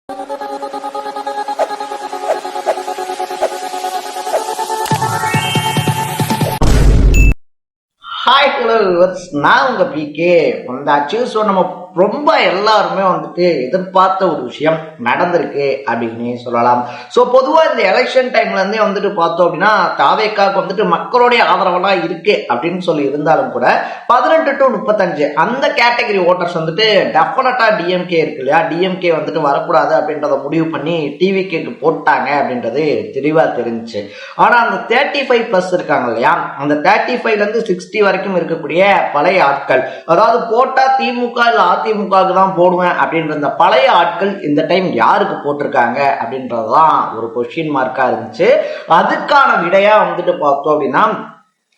Hi hello viewers, நான் உங்க PK வந்தாச்சு. ஸோ நம்ம ரொம்ப எல்லாருமே வந்துட்டு எதிர்பார்த்த ஒரு விஷயம் நடந்திருக்கு அப்படின்னு சொல்லலாம். ஸோ பொதுவாக இந்த எலெக்ஷன் டைம்ல இருந்தே வந்துட்டு பார்த்தோம் அப்படின்னா தாவேக்காவுக்கு வந்துட்டு மக்களுடைய ஆதரவெல்லாம் இருக்கு அப்படின்னு சொல்லி இருந்தாலும் கூட 18 to 35 அந்த கேட்டகரி ஓட்டர்ஸ் வந்துட்டு டெஃபினட்டா டிஎம்கே இருக்கு இல்லையா, டிஎம்கே வந்துட்டு வரக்கூடாது அப்படின்றத முடிவு பண்ணி டிவிகேக்கு போட்டாங்க அப்படின்றது தெளிவா தெரிஞ்சுச்சு. ஆனா அந்த 35+ இருக்காங்க இல்லையா, அந்த 35ல இருந்து 60 வரைக்கும் இருக்கக்கூடிய பழைய ஆட்கள், அதாவது போட்டா திமுக இல்ல அதிமுகவுக்கு தான் போடுவேன் அப்படின்ற இந்த பழைய ஆட்கள் இந்த டைம் யாருக்கு போட்டிருக்காங்க அப்படின்றதுதான் ஒரு கொஸ்டின் மார்க்கா இருந்துச்சு. அதுக்கான விடையா வந்துட்டு பார்த்தோம் அப்படின்னா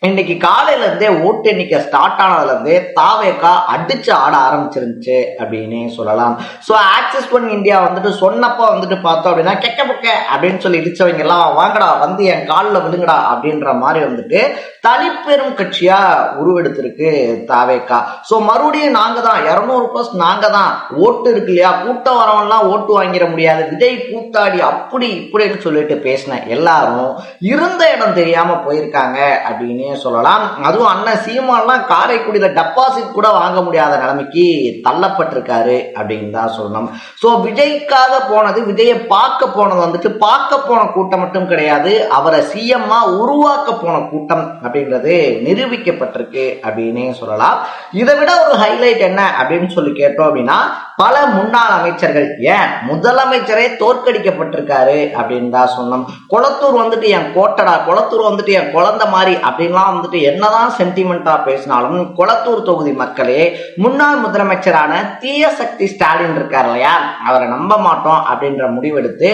இன்னைக்கு காலையில இருந்தே ஓட்டு எண்ணிக்கை ஸ்டார்ட் ஆனதுல இருந்தே தாவேக்கா அடிச்சு ஆட ஆரம்பிச்சிருந்துச்சு அப்படின்னு சொல்லலாம். ஸோ ஆக்சிஸ் ஒன் இந்தியா வந்துட்டு சொன்னப்போ வந்துட்டு பார்த்தோம் அப்படின்னா கெக்க புக்க அப்படின்னு சொல்லி இடிச்சவங்க எல்லாம் வாங்கடா வந்து என் காலில் விழுங்கடா அப்படின்ற மாதிரி வந்துட்டு தனிப்பெரும் கட்சியா உருவெடுத்திருக்கு தாவேக்கா. ஸோ மறுபடியும் நாங்க தான் 200+ நாங்க தான், ஓட்டு இருக்கு இல்லையா, கூட்டம் வரவன்லாம் ஓட்டு வாங்கிட முடியாது, விஜய் கூத்தாடி அப்படி இப்படின்னு சொல்லிட்டு பேசின எல்லாரும் இருந்த இடம் தெரியாம போயிருக்காங்க அப்படின்னு சொல்லலாம். அதுவும் அண்ணன் சீமான்லாம் காரைக்குடியில டெபாசிட் கூட வாங்க முடியாத நிலைமைக்கு தள்ளப்பட்டிருக்காரு அப்படின்னு தான் சொல்லணும். சோ விஜய்க்காக போனது, விஜயை பார்க்க போனது வந்துட்டு பார்க்க போன கூட்டம் மட்டும் கிடையாது, அவரை சிஎம்மா உருவாக்க போன கூட்டம் அப்படின்றது நிரூபிக்கப்பட்டிருக்கு அப்படின்னு சொல்லலாம். இதை விட ஒரு ஹைலைட் என்ன அப்படின்னு சொல்லி கேட்டோம் அப்படின்னா பல முன்னாள் அமைச்சர்கள், ஏன் முதலமைச்சரே தோற்கடிக்கப்பட்டிருக்காரு அப்படின்னு தான் சொன்னோம். கொளத்தூர் வந்துட்டு என் கோட்டடா, கொளத்தூர் வந்துட்டு என் குழந்தை மாதிரி அப்படின்லாம் வந்துட்டு என்னதான் சென்டிமெண்டா பேசினாலும் கொளத்தூர் தொகுதி மக்களே முன்னாள் முதலமைச்சரான தீய சக்தி ஸ்டாலின் இருக்கார் இல்லையா, அவரை நம்ப மாட்டோம் அப்படின்ற முடிவெடுத்து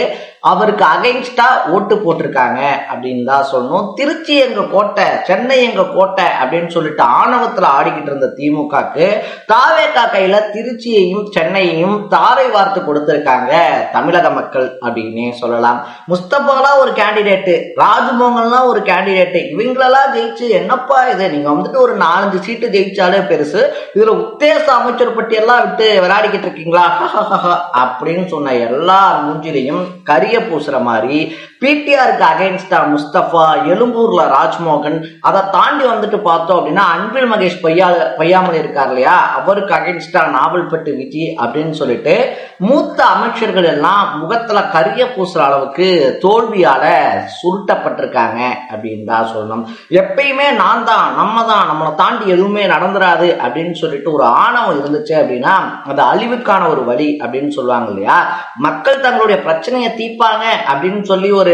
அவருக்கு அகைன்ஸ்டா ஓட்டு போட்டிருக்காங்க அப்படின்னு தான் சொல்லணும். திருச்சி எங்க கோட்டை, சென்னை எங்க கோட்டை அப்படின்னு சொல்லிட்டு ஆணவத்துல ஆடிக்கிட்டு இருந்த திமுகக்கு தாவேக்கா கையில திருச்சியையும் சென்னையையும் தாரை வார்த்து கொடுத்திருக்காங்க தமிழக மக்கள் அப்படின்னே சொல்லலாம். முஸ்தபாலாம் ஒரு கேண்டிடேட்டு, ராஜ்மோகன்லாம் ஒரு கேண்டிடேட்டு, இவங்களெல்லாம் ஜெயிச்சு என்னப்பா இது, நீங்க வந்துட்டு ஒரு 4-5 சீட்டு ஜெயிச்சாலே பெருசு, இதுல உத்தேச அமைச்சர் பட்டியெல்லாம் விட்டு விளையாடிக்கிட்டு இருக்கீங்களா அப்படின்னு சொன்ன எல்லா மூஞ்சிலையும் கரிய பூசுற மாதிரி பிடிஆருக்கு அகைன்ஸ்டா முஸ்தபா, எழும்பூர்ல ராஜ்மோகன், அதை தாண்டி வந்துட்டு பார்த்தோம் அப்படின்னா அன்பில் மகேஷ் பையாமல் இருக்கார் இல்லையா, அவருக்கு அகைன்ஸ்டா நாவல்பட்டு விஜி அப்படின்னு சொல்லிட்டு மூத்த அமைச்சர்கள் எல்லாம் முகத்துல கரிய பூசுற அளவுக்கு தோல்வியால சுருட்டப்பட்டிருக்காங்க அப்படின்னு தான் சொல்லணும். எப்பயுமே நான் தான், நம்ம தான், நம்மளை தாண்டி எதுவுமே நடந்துராது அப்படின்னு சொல்லிட்டு ஒரு ஆணவம் இருந்துச்சு அப்படின்னா அது அழிவுக்கான ஒரு வழி அப்படின்னு சொல்லுவாங்க இல்லையா. மக்கள் தங்களுடைய பிரச்சனையை தீர்ப்பாங்க அப்படின்னு சொல்லி ஒரு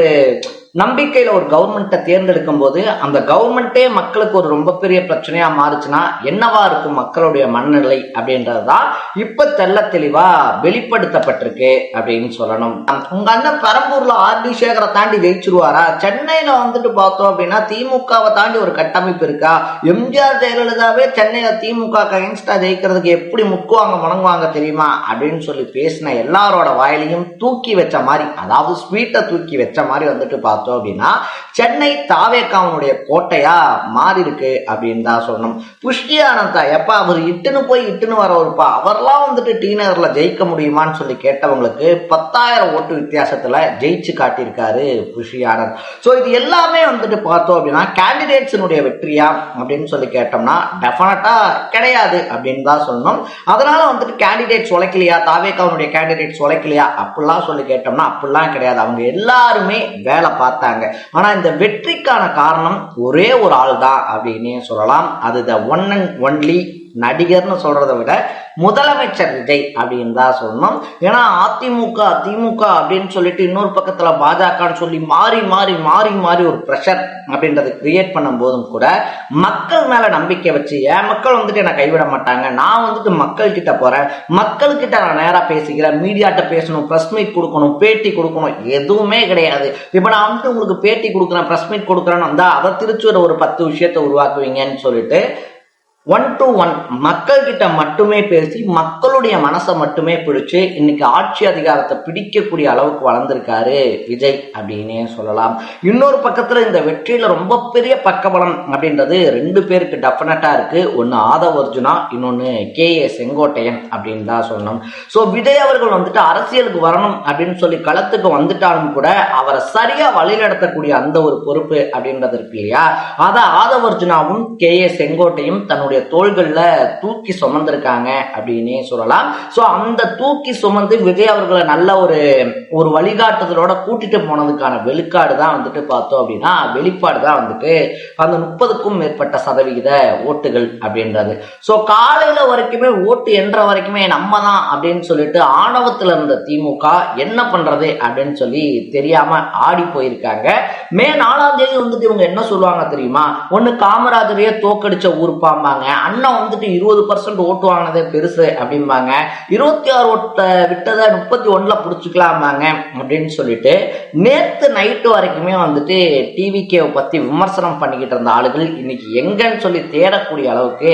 நம்பிக்கையில ஒரு கவர்மெண்ட்டை தேர்ந்தெடுக்கும் போது அந்த கவர்மெண்ட்டே மக்களுக்கு ஒரு ரொம்ப பெரிய பிரச்சனையா மாறுச்சுன்னா என்னவா இருக்கும் மக்களுடைய மனநிலை அப்படின்றதுதான் இப்ப தெள்ள தெளிவா வெளிப்படுத்தப்பட்டிருக்கு அப்படின்னு சொல்லணும். உங்க அண்ணன் பெரம்பூர்ல ஆர்டி சேகரை தாண்டி ஜெயிச்சிருவாரா, சென்னையில வந்துட்டு பார்த்தோம் அப்படின்னா திமுகவை தாண்டி ஒரு கட்டமைப்பு இருக்கா, எம்ஜிஆர் ஜெயலலிதாவே சென்னையில திமுக அகைன்ஸ்டா ஜெயிக்கிறதுக்கு எப்படி முக்குவாங்க முணங்குவாங்க தெரியுமா அப்படின்னு சொல்லி பேசின எல்லாரோட வாயிலையும் தூக்கி வச்ச மாதிரி, அதாவது ஸ்வீட்டை தூக்கி வச்ச மாதிரி வந்துட்டு பார்த்தோம் அப்படின்னா சென்னை தாவேக்காவுடைய கோட்டையா மாறி இருக்கு அப்படின்னு தான் சொல்லணும். புஷ்டி ஆனந்தா எப்ப அவர் இட்டுன்னு வர ஒருப்பா, அவர்லாம் வந்துட்டு டீனர்ல ஜெயிக்க முடியுமான்னு சொல்லி கேட்டவங்களுக்கு 10,000 ஓட்டு வித்தியாசத்துல ஜெயிச்சு காட்டியிருக்காரு புஷ்டி ஆனந்த். சோ இது எல்லாமே வந்துட்டு பார்த்தோம் அப்படின்னா கேண்டிடேட்ஸினுடைய வெற்றியா அப்படின்னு சொல்லி கேட்டோம்னா டெஃபினட்டா கிடையாது அப்படின்னு தான் சொல்லணும். அதனால வந்துட்டு கேண்டிடேட்ஸ் உழைக்கலையா, தாவேக்காவுடைய கேண்டிடேட்ஸ் உழைக்கலையா அப்படிலாம் சொல்லி கேட்டோம்னா அப்படிலாம் கிடையாது, அவங்க எல்லாருமே வேலை பார்த்தாங்க. ஆனா இந்த வெற்றிக்கான காரணம் ஒரே ஒரு ஆள் தான் அப்படின்னு சொல்லலாம். அது த ஒன் அண்ட் ஒன்லி நடிகர்னு சொல்றதை விட முதலமைச்சர் விஜய் அப்படின்னு தான் சொல்லணும். ஏன்னா அதிமுக திமுக அப்படின்னு சொல்லிட்டு இன்னொரு பக்கத்துல பாஜகன்னு சொல்லி மாறி மாறி மாறி மாறி ஒரு ப்ரெஷர் அப்படின்றத கிரியேட் பண்ணும் போதும் கூட மக்கள் மேல நம்பிக்கை வச்சு என் மக்கள் வந்துட்டு என்னை கைவிட மாட்டாங்க, நான் வந்துட்டு மக்கள் கிட்ட போறேன், மக்கள் கிட்ட நான் நேரா பேசிக்கிறேன், மீடியாட்ட பேசணும், பிரஸ் மீட் கொடுக்கணும், பேட்டி கொடுக்கணும், எதுவுமே கிடையாது. இப்ப நான் வந்துட்டு உங்களுக்கு பேட்டி கொடுக்குறேன், பிரஸ் மீட் கொடுக்குறேன்னு வந்தா அதை திருச்சி ஒரு 10 விஷயத்தை உருவாக்குவீங்கன்னு சொல்லிட்டு 1 to 1 மக்கள் கிட்ட மட்டுமே பேசி மக்களுடைய மனசை மட்டுமே பிடிச்சு இன்னைக்கு ஆட்சி அதிகாரத்தை பிடிக்கக்கூடிய அளவுக்கு வளர்ந்திருக்காரு விஜய் அப்படின்னே சொல்லலாம். இன்னொரு பக்கத்துல இந்த வெற்றியில ரொம்ப பெரிய பக்கபலம் அப்படின்றது 2 பேருக்கு டெஃபினட்டா இருக்கு. ஒன்னு ஆதவ் அர்ஜுனா, இன்னொன்னு KA செங்கோட்டையன் அப்படின்னு தான் சொல்லணும். சோ விஜய் அவர்கள் வந்துட்டு அரசியலுக்கு வரணும் அப்படின்னு சொல்லி களத்துக்கு வந்துட்டாலும் கூட அவரை சரியா வழிநடத்தக்கூடிய அந்த ஒரு பொறுப்பு அப்படின்றது இருக்கு இல்லையா, அத ஆதவ் அர்ஜுனாவும் KA செங்கோட்டையும் தன்னுடைய தோள்கள்ல தூக்கி சுமந்திருக்காங்க அப்படின்னே சொல்லலாம். சோ அந்த தூக்கி சுமந்து விஜய் அவர்களை நல்ல ஒரு வழிகாட்டுதலோட கூட்டிட்டு போனதுக்கான வெளிப்பாடு தான் வந்துட்டு பார்த்தோம் அப்படின்னா வெளிப்பாடு தான் வந்துட்டு அந்த 30க்கும் மேற்பட்ட சதவிகித ஓட்டுகள் அப்படின்றது. சோ காலையில வரைக்குமே ஓட்டு என்ற வரைக்குமே நம்ம தான் அப்படின்னு சொல்லிட்டு ஆணவத்துல இருந்த திமுக என்ன பண்றது அப்படின்னு சொல்லி தெரியாம ஆடி போயிருக்காங்க. மே 4ஆம் தேதி வந்துட்டு இவங்க என்ன சொல்லுவாங்க தெரியுமா, ஒண்ணு காமராஜரையே தோக்கடிச்ச ஊர் பாம்பாங்க, அண்ணன் வந்துட்டு 20% ஓட்டு வாங்கினதே பெருசு அப்படிம்பாங்க, 26 ஓட்ட விட்டதை 31ல புடிச்சுக்கலாமாங்க அப்படின்னு சொல்லிட்டு நேத்து நைட்டு வரைக்குமே வந்துட்டு டிவிகேவை பத்தி விமர்சனம் பண்ணிக்கிட்டு இருந்த ஆளுகள் இன்னைக்கு எங்கன்னு சொல்லி தேடக்கூடிய அளவுக்கு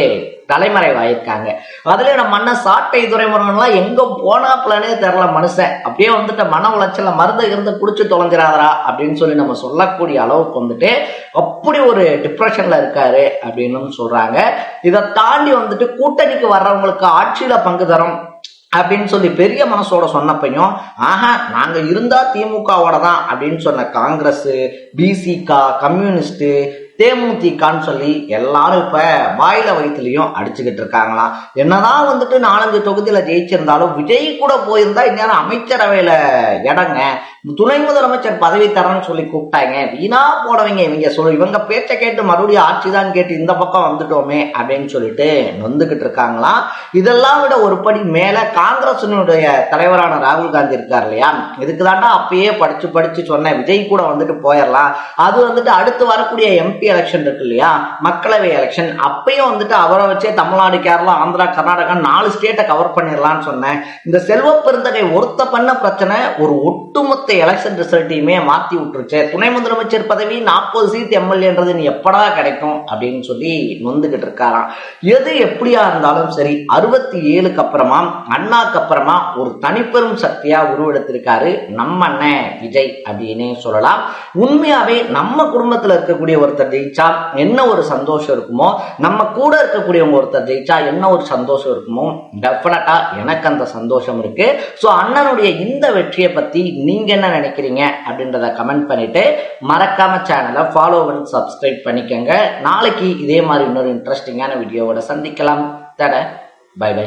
தலைமறைவாயிருக்காங்க. அதுல நம்ம அண்ணன் சாட்டை துறைமுருகன்லாம் எங்க போனாப்லனே தெரியல மனுஷன், அப்படியே வந்துட்டு மன உளைச்சல மருந்து இருந்து குடிச்சு தொலைஞ்சிராதரா அப்படின்னு சொல்லி நம்ம சொல்லக்கூடிய அளவுக்கு வந்துட்டு அப்படி ஒரு டிப்ரெஷன்ல இருக்காரு அப்படின்னு சொல்றாங்க. இதை தாண்டி வந்துட்டு கூட்டணிக்கு வர்றவங்களுக்கு ஆட்சியில பங்கு தரும் அப்படின்னு சொல்லி பெரிய மனசோட சொன்னப்பையும் நாங்க இருந்தா திமுகவோட தான் அப்படின்னு சொன்ன காங்கிரஸ், BCK, கம்யூனிஸ்ட், தேமுதிகன்னு சொல்லி எல்லாரும் இப்ப வாயில வயிற்றுலயும் அடிச்சுக்கிட்டு இருக்காங்களாம். என்னதான் வந்துட்டு 4-5 தொகுதியில ஜெயிச்சிருந்தாலும் விஜய் கூட போயிருந்தா இந்நேரம் அமைச்சரவையில இடங்க, துணை முதலமைச்சர் பதவி தரேன்னு சொல்லி கூப்பிட்டாங்க, வீணா போடவங்க இவங்க பேச்ச கேட்டு மறுபடியும் ஆட்சிதான் கேட்டு இந்த பக்கம் வந்துட்டோமே அப்படின்னு சொல்லிட்டு நொந்துகிட்டு இருக்காங்களாம். இதெல்லாம் விட ஒரு படி மேல காங்கிரசினுடைய தலைவரான ராகுல் காந்தி இருக்கார் இல்லையா, இதுக்குதாண்டா அப்பயே படிச்சு சொன்னேன் விஜய் கூட வந்துட்டு போயிடலாம், அது வந்துட்டு அடுத்து வரக்கூடிய MP எலெக்ஷன் இருக்கு இல்லையா, மக்களவை எலெக்ஷன், அப்பயும் வந்துட்டு அவரை வச்சே தமிழ்நாடு, கேரளா, ஆந்திரா, கர்நாடகா 4 ஸ்டேட்டை கவர் பண்ணிடலாம்னு சொன்னேன். இந்த செல்வ பெருந்தகை ஒருத்த பண்ண பிரச்சனை ஒரு ஒட்டுமொத்த எலெக்ஷன் ரிசல்ட்டையுமே மாத்தி விட்டுருச்சு. துணை முதலமைச்சர் பதவி 40 சீட் MLAன்றது நீ எப்படா கிடைக்கும் அப்படின்னு சொல்லி நொந்துகிட்டு இருக்காராம். எது எப்படியா இருந்தாலும் சரி 67க்கு அப்புறமா அண்ணாக்கு அப்புறமா ஒரு தனிப்பெரும் சக்தியா உருவெடுத்திருக்காரு நம்ம அண்ணன் விஜய் அப்படின்னே சொல்லலாம். உண்மையாவே நம்ம குடும்பத்துல இருக்கக்கூடிய ஒருத்தர் ஜெயிச்சா என்ன ஒரு சந்தோஷம் இருக்குமோ, நம்ம கூட இருக்கக்கூடியவங்க ஒருத்தர் ஜெயிச்சா என்ன ஒரு சந்தோஷம் இருக்குமோ, டெஃபினட்டா எனக்கு அந்த சந்தோஷம் இருக்கு. சோ அண்ணனுடைய இந்த வெற்றியை பத்தி நீங்க என்ன நினைக்கிறீங்க அப்படின்றத கமெண்ட் பண்ணிட்டு மறக்காம சேனலை ஃபாலோ பண்ணி சப்ஸ்கிரைப் பண்ணிக்கோங்க. நாளைக்கு இதே மாதிரி இன்னொரு இன்ட்ரெஸ்டிங்கான வீடியோவோட சந்திக்கலாம். Bye by.